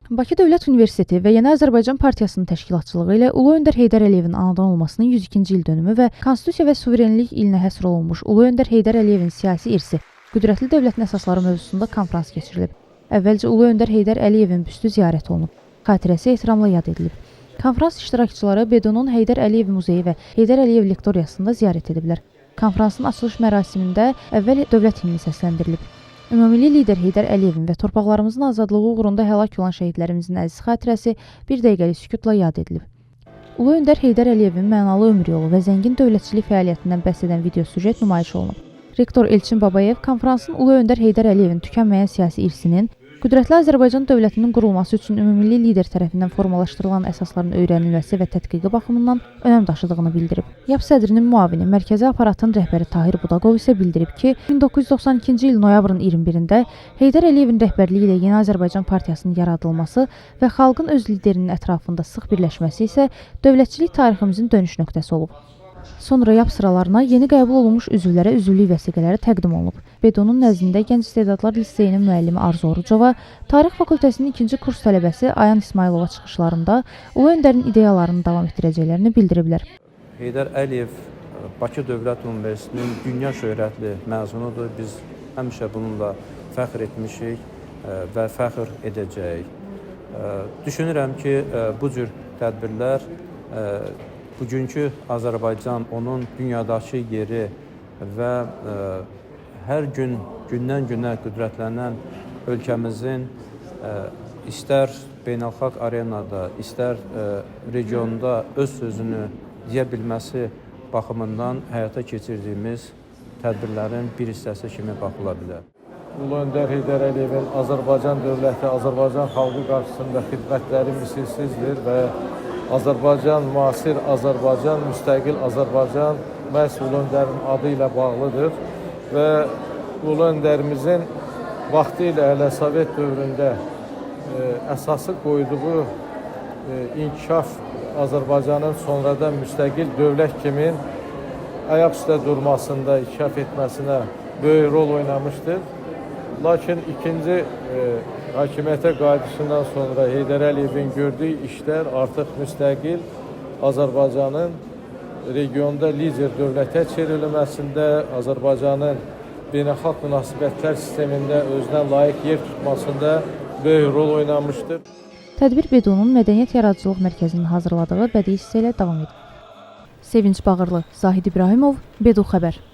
Bakı Dövlət Universiteti və Yeni Azərbaycan Partiyasının təşkilatçılığı ilə Ulu Öndər Heydər Əliyevin anadan olmasının 102-ci il dönümü və Konstitusiya və Suverenlik ilinə həsr olunmuş Ulu Öndər Heydər Əliyevin siyasi irsi, qüdrətli dövlətin əsasları mövzusunda konfrans keçirilib. Əvvəlcə Ulu Öndər Heydər Əliyevin büstü ziyarət olunub, xatirəsi ehtiramla yad edilib. Konfrans iştirakçıları BDU-nun Heydər Əliyev muzeyi və Heydər Əliyev lektoriyasında ziyarət ediblər. Konfransın açılış mərasimində əvvəl dövlət himni səsləndirilib. Ümummilli lider Heydər Əliyevin və torpaqlarımızın azadlığı uğrunda həlak olan şəhidlərimizin əziz xatirəsi bir dəqiqəlik sükutla yad edilib. Ulu Öndər Heydər Əliyevin mənalı ömür yolu və zəngin dövlətçilik fəaliyyətindən bəhs edən video süjet nümayiş olunub. Rektor Elçin Babayev konfransın Ulu Öndər Heydər Əliyevin tükənməyən siyasi irsinin, qüdrətli Azərbaycan dövlətinin qurulması üçün ümummilli lider tərəfindən formalaşdırılan əsasların öyrənilməsi və tədqiqi baxımından önəm daşıdığını bildirib. YAP sədrinin müavini, mərkəzi aparatın rəhbəri Tahir Budaqov isə bildirib ki, 1992-ci il noyabrın 21-də Heydər Əliyevin rəhbərliyi ilə Yeni Azərbaycan Partiyasının yaradılması və xalqın öz liderinin ətrafında sıx birləşməsi isə dövlətçilik tariximizin dönüş nöqtəsi olub. Sonra YAP sıralarına yeni qəbul olunmuş üzvlərə üzvlük vəsiqələri təqdim olunub. BDU-nun nəzdində Gənc İstedadlar Liseyinin müəllimi Arzu Orucova, Tarix Fakültəsinin 2-ci kurs tələbəsi Ayan İsmailova çıxışlarında Ulu Öndərin ideyalarını davam etdirəcəklərini bildiriblər. Heydər Əliyev Bakı Dövlət Universitetinin dünya şöhrətli məzunudur. Biz həmişə bununla fəxr etmişik və fəxr edəcəyik. Düşünürəm ki, bu cür tədbirlər bugünkü Azərbaycan, onun dünyadakı yeri və hər gün gündən-günə qüdrətlənən ölkəmizin istər beynəlxalq arenada, istər regionda öz sözünü deyə bilməsi baxımından həyata keçirdiyimiz tədbirlərin bir hissəsi kimi baxıla bilər. Ulu Öndər Heydər Əliyevin Azərbaycan dövləti, Azərbaycan xalqı qarşısında xidmətləri misilsizdir və Azərbaycan, müasir Azərbaycan, müstəqil Azərbaycan məhz Ulu Öndərin adı ilə bağlıdır və Ulu Öndərimizin vaxtı ilə hələ Sovet dövründə əsası qoyduğu inkişaf Azərbaycanın sonradan müstəqil dövlət kimi ayaq üstə durmasında, inkişaf etməsinə böyük rol oynamışdır. Lakin ikinci hakimiyyətə qayıdışından sonra Heydər Əliyevin gördüyü işlər artıq müstəqil Azərbaycanın regionda lider dövlətə çevrilməsində, Azərbaycanın beynəlxalq münasibətlər sistemində özünə layiq yer tutmasında böyük rol oynamışdır. Tədbir BDU-nun Mədəniyyət Yaradıcılıq Mərkəzinin hazırladığı bədii hissə ilə davam edir. Sevinç Bağırlı, Zahid İbrahimov, BDU Xəbər.